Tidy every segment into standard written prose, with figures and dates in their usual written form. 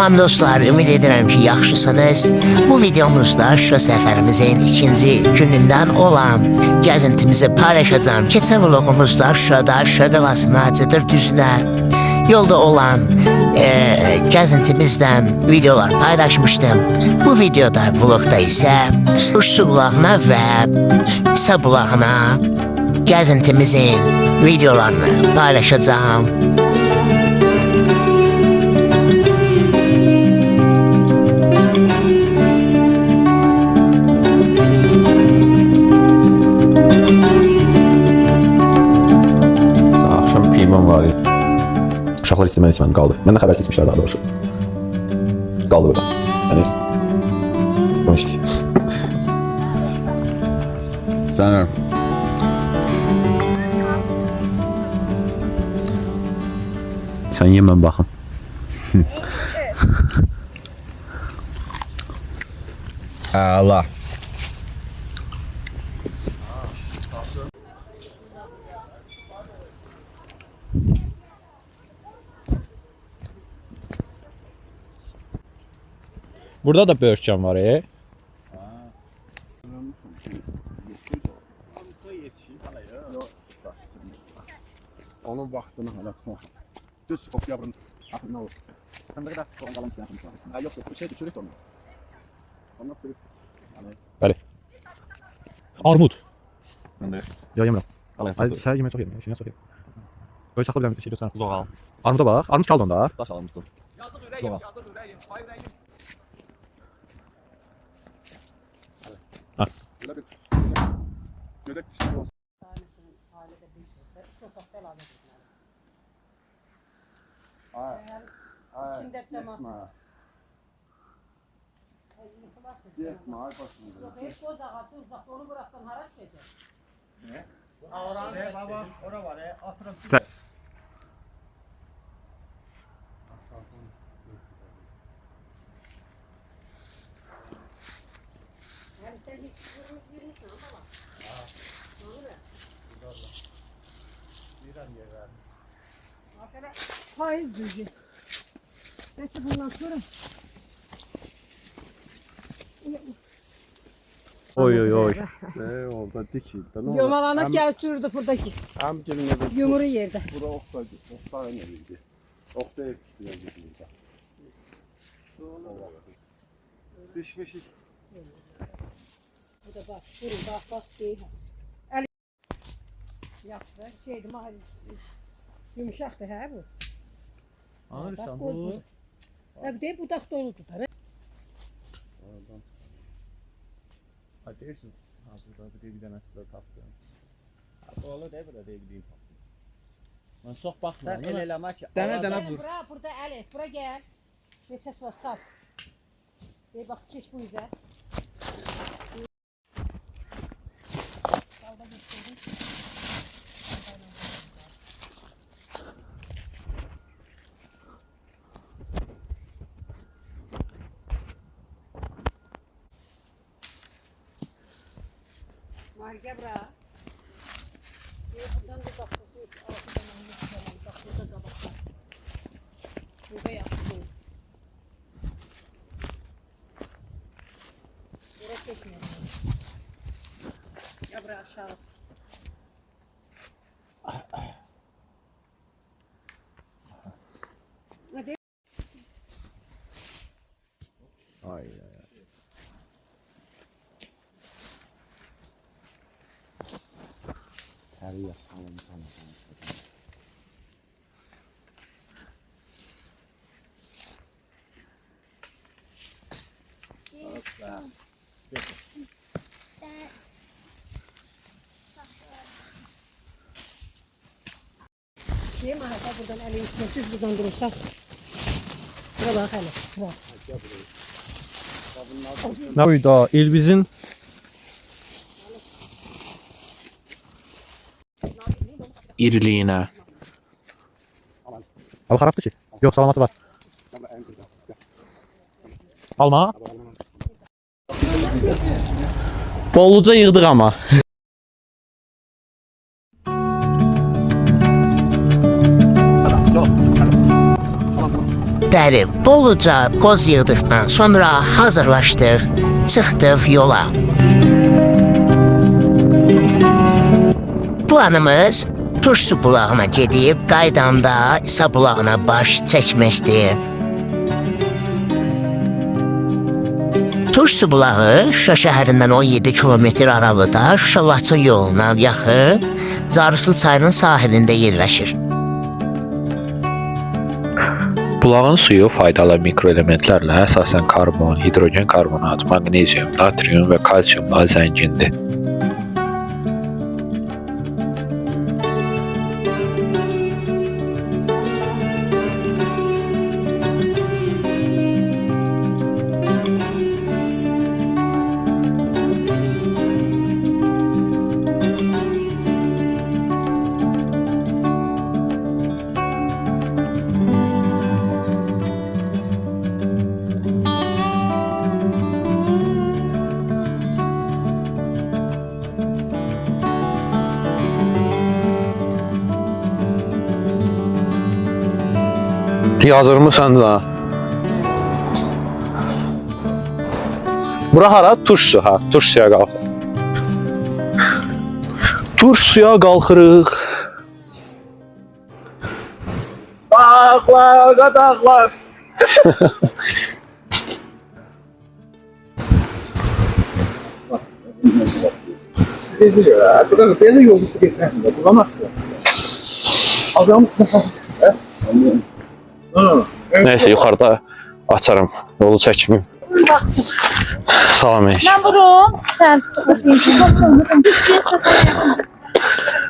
Salam dostlar, ümid edirəm ki, yaxşısınız. Bu videomuzda Şuşa səfərimizin ikinci günündən olan gəzintimizi paylaşacağım. Keçən vlogumuzda Şuşada, Şuşa qalasına, Cıdır düzünə yolda olan gəzintimizdən videolar paylaşmışdım. Bu videoda, vlogda isə Uşsu qulağına və İsa bulağına gəzintimizin videolarını paylaşacağım. Akşam peyman var. Uşaqlar istəməni qaldı. Məndən xəbər seçmişlər daha doğrusu. Qaldı burada. Yəni bunu işləyir. Sənə Sən ye, mən baxım. Allah. Burada da börkən var, Onun vaxtını hala tutmaq. Düz oktyabrın axırına olur. Sən də qədər son qalım yapmışsan. Ha yox, bir şey düşürük onu. Ondan sürük. Bəli. Armud. Mən də Ya yemirəm. alayım. Ay, sən yemək çox yemirəm. Şeyinə çox yemirəm. Böyle saxla biləm bir şey götürəm. Zoğal. Armuda bax. Armud çaldı onda. Daş almışdım. Zoğal. Ha. Böyle bir gödek bir şey olsun. İçinde cama. Yetme ay başında. Yok hep koz ağacı uzakta onu bıraksan hara düşecek? Baba, ora var ya, oturup Yani sen hiç yürümüşsün ama. Olur ya. Mesela faiz düzgün. Belki bundan sonra Oy oy oy. Orada dikildi. Ne yumalanıp götürdü buradaki Hem cebine de yumru yerde. bura okta önemliydi. Okta yetiştiler burada. Düşmüş. Bu da bak, durun bak değil. El yaptı, şeydi mahalle. Yumuşaktı ha bu. Anırsan bu. bu. Bir de budak dolu tutar. Ha deyirsin. Ha burada bir dənə sizə tapdım. oğlu de burada gideyim. Mən çox baxmıram. Sen el elemek. Dənə vur. Burada el et, bura gel. Ne ses var sal. Bir bak geç bu yüze. Marga bra. Buradan da bak. Bak burada da bak. Burada yaptım. Burası çekmiyor. Ya bra aşağı. Hadi. Ay. Her yer sağlam sana. Şey mi hadi buradan elin üstüne siz buradan durursak. Bura bak hele. Bak. Nə uyda Elbizin iriliyinə. Abi xarabdır ki. Yox, salamatı var. Alma. Bolluca yığdıq amma. səhəri boluca qoz yığdıqdan sonra hazırlaşdıq, çıxdıq yola. Planımız Turşu bulağına gedib, qaydanda İsa bulağına baş çəkməkdir. Turşu bulağı Şuşa şəhərindən 17 kilometr aralıda Şuşa Laçın yoluna yaxın Carıslı çayının sahilində yerləşir. Bulağın suyu faydalı mikroelementlərlə əsasən karbon, hidrogen karbonat, maqnezium, natrium və kalsiumla zəngindir. Hazır mısın da? Bura hara? Turş su, ha. Turş suya qalxırıq. Turş suya qalxırıq. Dağlar, qadağlar. Belə yolcusu geçsən də, buradan atıyor. Adam Neyse, yuxarıda açarım. Yolu çəkməyim. Salam ey. Ben vururum. Sen tutmasın.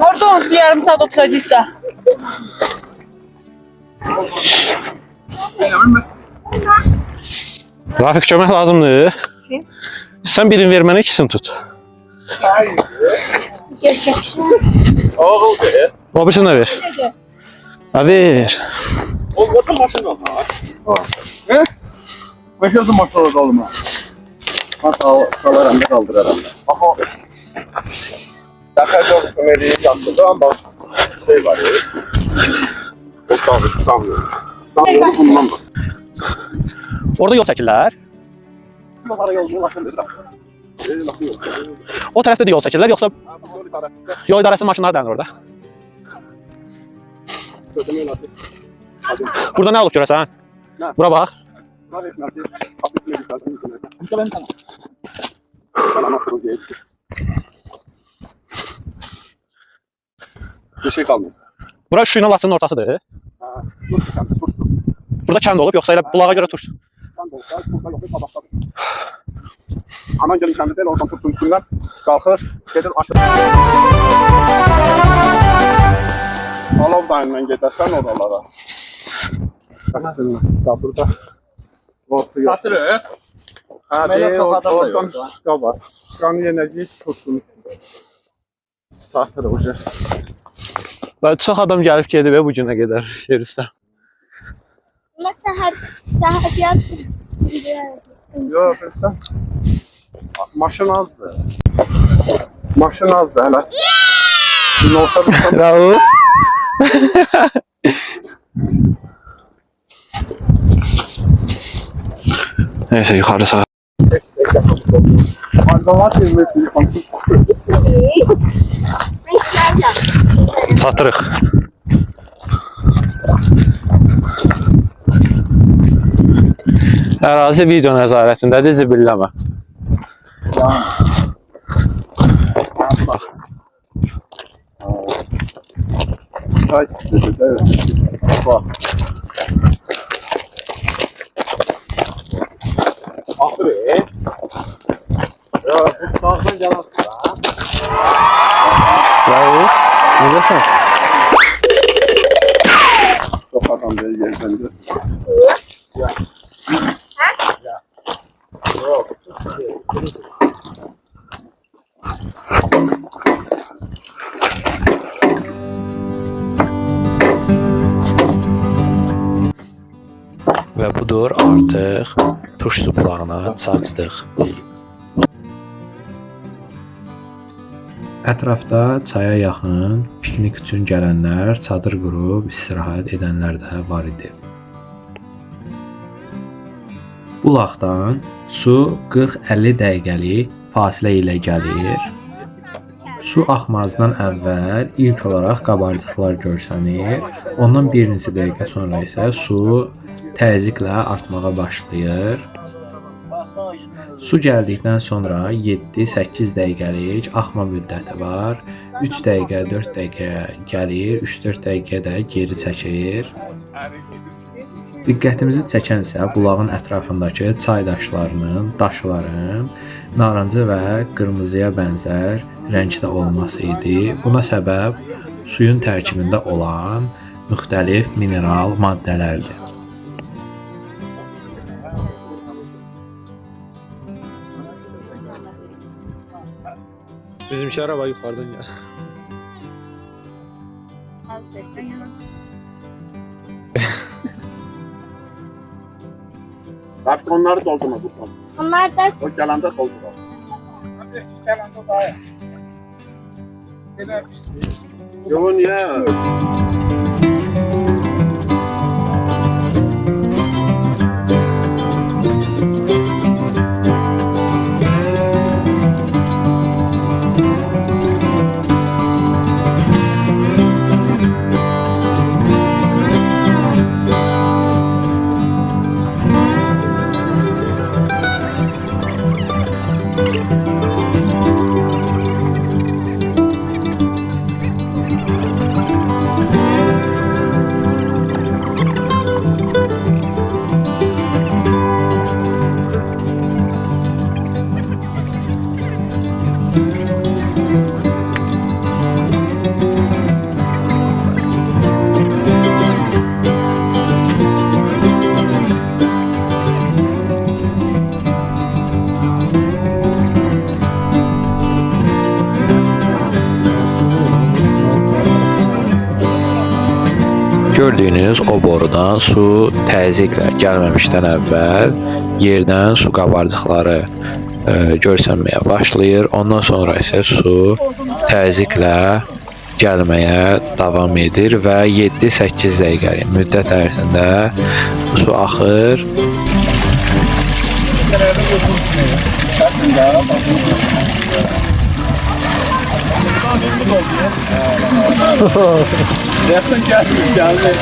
Orada onsuz yarım saat oturacak da. Rafik kömək lazımdır. Sən birini ver, mənə ikisini tut. Oğuldur. O birisini də ver. Ha, ver. Orada maşın var. He? Meşhurdu maşın olma. Hatta salaram da kaldıraram. Aha. Dakika yok kömeriyi yaptırdı ama şey var ya. Sanmıyorum. Bundan bas. Orada yol çəkirlər. Bunlara yolunu maşın dedi. O tərəfdə də yol çəkirlər, yoxsa yol idarəsinin maşınları dayanır orada. Burada nə olub görəsən? Nə? Bura bax. Bir şey kalmıyor. Bura Şuşa ilə Laçının ortasıdır. Burada kənd olub, yoxsa elə bulağa görə turş? Anan gelin kendi değil, oradan tursun üstünden kalkır, gelir aşağı. Alav dayından gidersen oralara. Bakasın da burada. Satırı. Ha değil, oradan suska var. Suskanın enerjiyi tursun üstünden. Satırı ucu. Çox adam gəlib gedib bu günə qədər yer üstə. Ama səhər yaptım. Yok sen. Maşın azdı. Maşın azdı hele. Bir nokta bir Bravo. Neyse, yuxarı sağa. malzemeler çizmesi kontrol. Çatırıq. Ərazi video nəzarətindədir, zibilləmə. Çay dedi, evet. Bak. Ahırı. Ya bu sağdan gelen Bravo. Necəsən? çok adam değil gezdendi. Və budur, artıq Turşu bulağına çatdıq. Ətrafda çaya yaxın piknik üçün gələnlər, çadır qurub istirahət edənlər də var idi. Bulaqdan su 40-50 dəqiqəlik fasilə ilə gəlir. Su axmazdan əvvəl ilk olaraq qabarcıqlar görsənir. Ondan bir neçə dəqiqə sonra isə su təzyiqlə artmağa başlayır. Su gəldikdən sonra 7-8 dəqiqəlik axma müddəti var. 3 dəqiqə, 4 dəqiqə gəlir, 3-4 dəqiqə də geri çəkilir. Diqqətimizi çəkən isə bulağın ətrafındakı çay daşlarının, daşların narıncı və qırmızıya bənzər rəngdə olması idi. Buna səbəb suyun tərkibində olan müxtəlif mineral maddələrdir. Bizimki araba yuxarıdan gəlir. Artık onları doldurma tutmasın. Onlar da O gelende doldur. Yo niye? Gördüyünüz o borudan su təzyiqlə gəlməmişdən əvvəl yerdən su qabarcıqları görsənməyə başlayır. Ondan sonra isə su təzyiqlə gəlməyə davam edir və 7-8 dəqiqəlik müddət ərzində su axır. Yakın gelmiş geldi.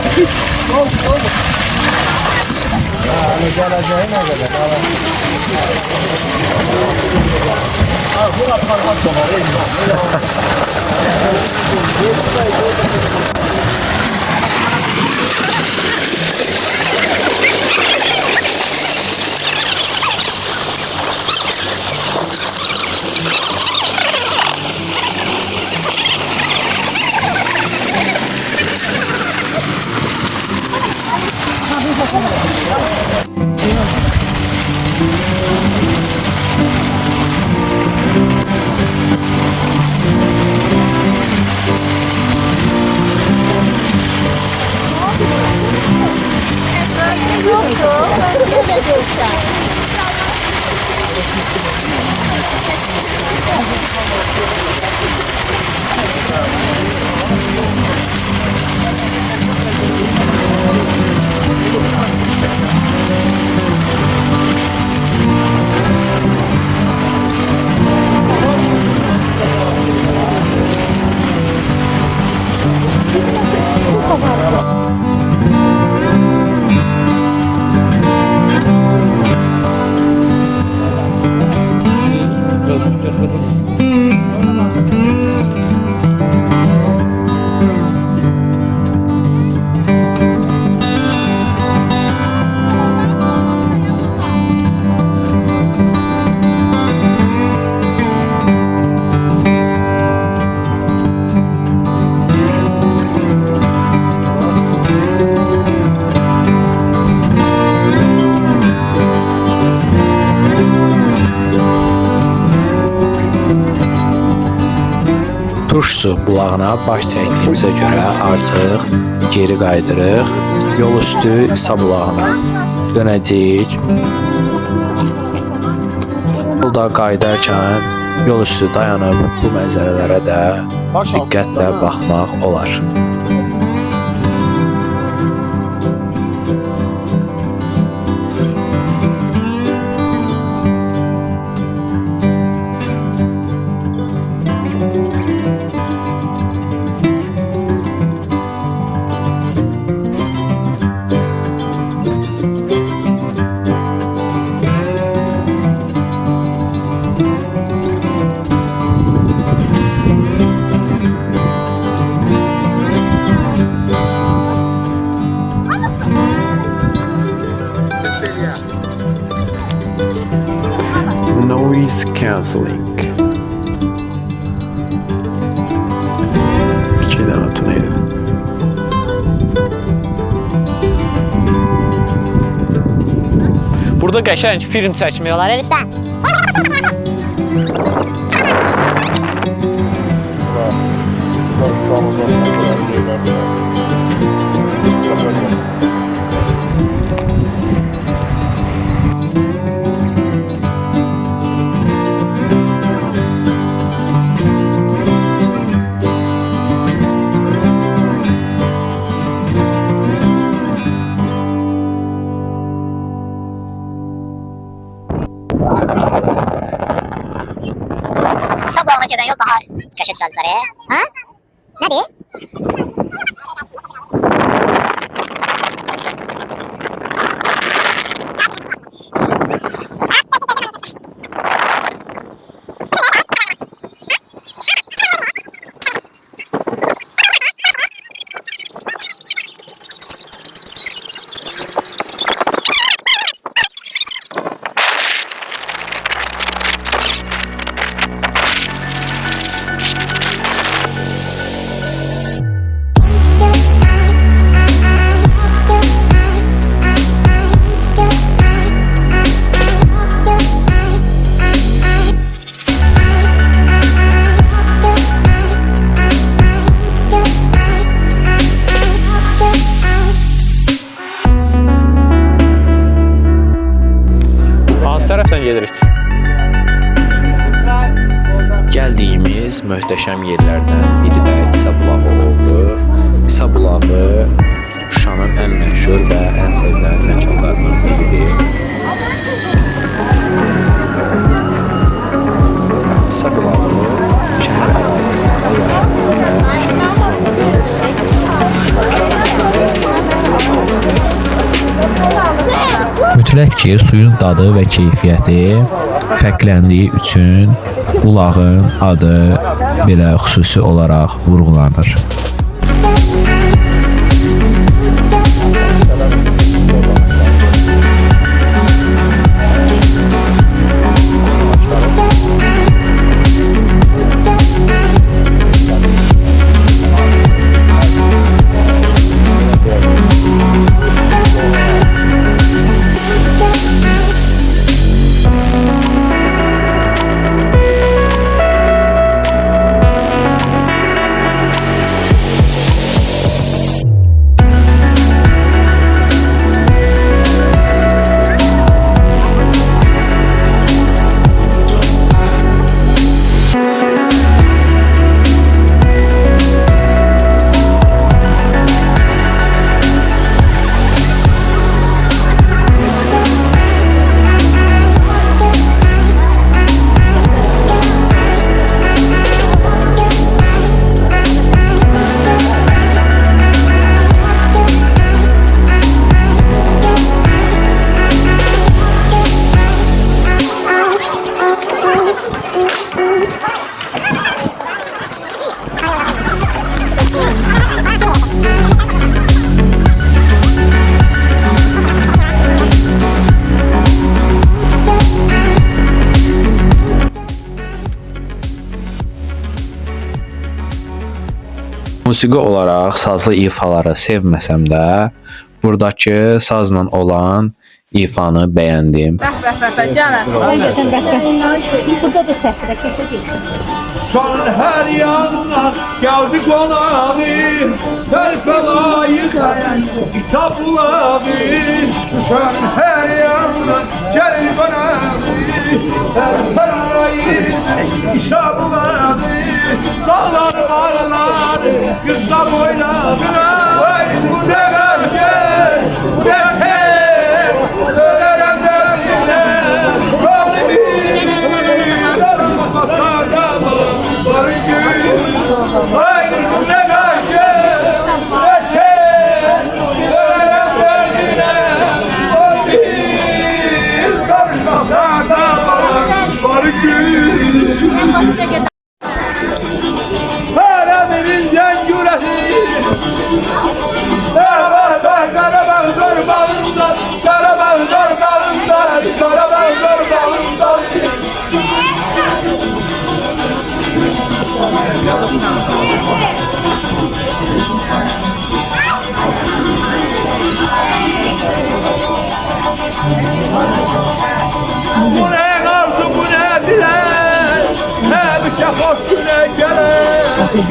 Turşsu bulağına baş çəkdiyimizə görə artıq geri qaydırıq. Yol üstü İsa bulağına dönəcəyik. Yolda qayıdarkən yol üstü dayanıb bu mənzərələrə də diqqətlə baxmaq olar. Canceling. 2 dənə tuneydi. Burada qəşəng film çəkmək olar. Sabahına gedən yol daha qəşəng düzəldilər. Ha? Nədir? Hansı tərəfdən gedirik? Gəldiyimiz möhtəşəm yerlərdən biri də İsa bulağı oldu. İsa bulağı Şuşanın ən məşhur və ən sevilən məkanlarından biridir. İsa bulağı şəhər ərazisində mütləq ki, suyun dadı və keyfiyyəti fərqləndiyi üçün bulağın adı belə xüsusi olaraq vurğulanır. Musiqi olaraq sazlı ifaları sevməsəm də, buradakı sazla olan ifanı bəyəndim. Bəh, canım. Burada da çəkdirək, keçək. Şan her yanına geldi konağı, Felfelayı İsabulağı. Şan her yanına geldi konağı, Felfelayı İsabulağı. Dağlar varlar, kızlar boylar. Vay bu ne gel, bu ne her, ölerem derine. Para verin can yüresi. Bu ne arzu, bu ne dilek, hemşe hoş güne gerek.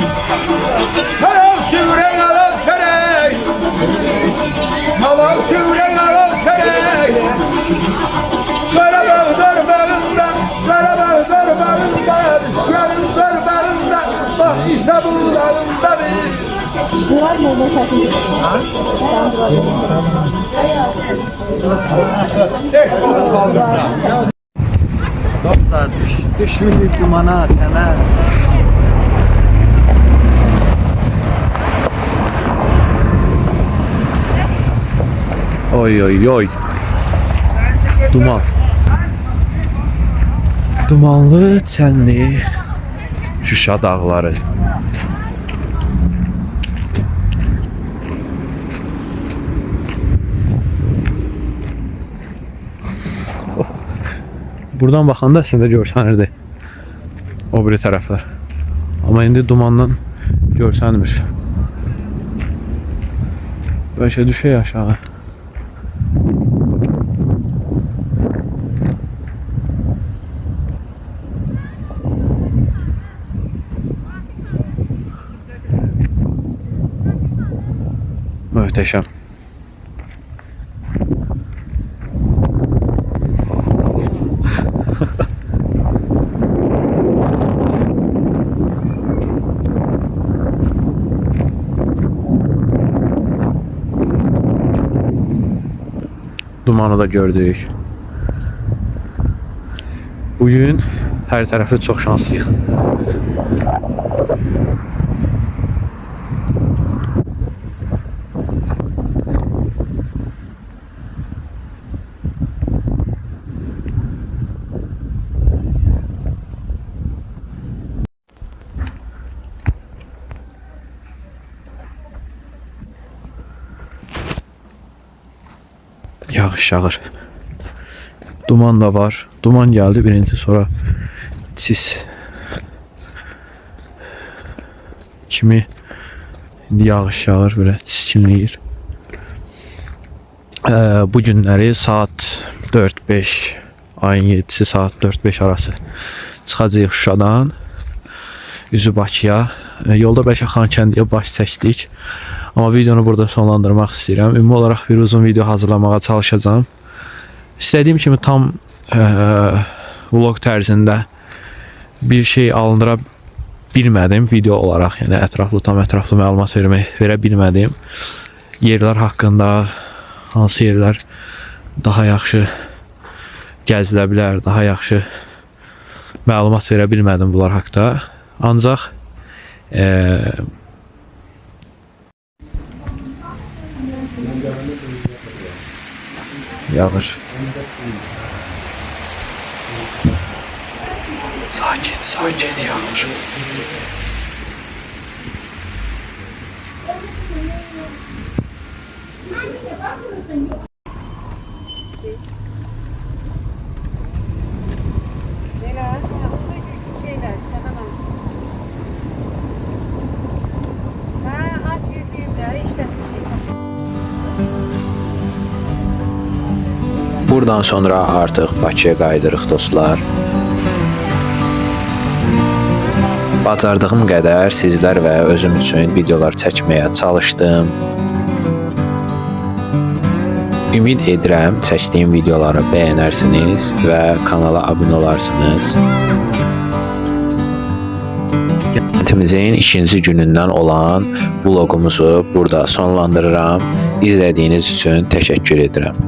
Helal süren helal çerek, helal süren helal çerek. Kara bağlar bağında, kara bağlar bağında, yarınlar bağında, bak işte bu dağında bir. Dostlar düşmünü dumana temel. Oy oy oy. Duman. Dumanlı, çənli Şuşa dağları. Buradan baxanda əslində görsənirdi o biri tərəflər. Amma indi dumandan görsənmir. Bəlkə düşək aşağı. Möhtəşəm. Dumanı da gördük. Bugün hər tərəfli çox şanslıyıq. Yağış yağır. Duman da var. Duman geldi birinci, sonra sis. Kimi indi yağış yağır, böyle çimləyir. Bu günləri saat 4-5, ayın 7'si saat 4-5 arası çıxacağıq Şuşadan üzü Bakıya. Yolda bəlkə Xankəndiyə baş çəkdik. Amma videonu burada sonlandırmaq istəyirəm. Ümumi olaraq bir uzun video hazırlamağa çalışacağım. İstədiyim kimi tam vlog tərzində bir şey alındıra bilmədim video olaraq. Yəni tam ətraflı məlumat verə bilmədim. Yerlər haqqında, hansı yerlər daha yaxşı gəzilə bilər, daha yaxşı məlumat verə bilmədim bunlar haqqında. Ancaq yağış. Sakit yağış. Şeyler, tamam. Ha, at yüklüğümde işte bir şey. Buradan sonra artıq Bakıya qayıdırıq dostlar. Bacardığım qədər sizlər və özüm üçün videolar çəkməyə çalışdım. Ümid edirəm çəkdiyim videoları bəyənərsiniz və kanala abunə olarsınız. Gəzintimizin ikinci günündən olan vlogumuzu burada sonlandırıram. İzlədiyiniz üçün təşəkkür edirəm.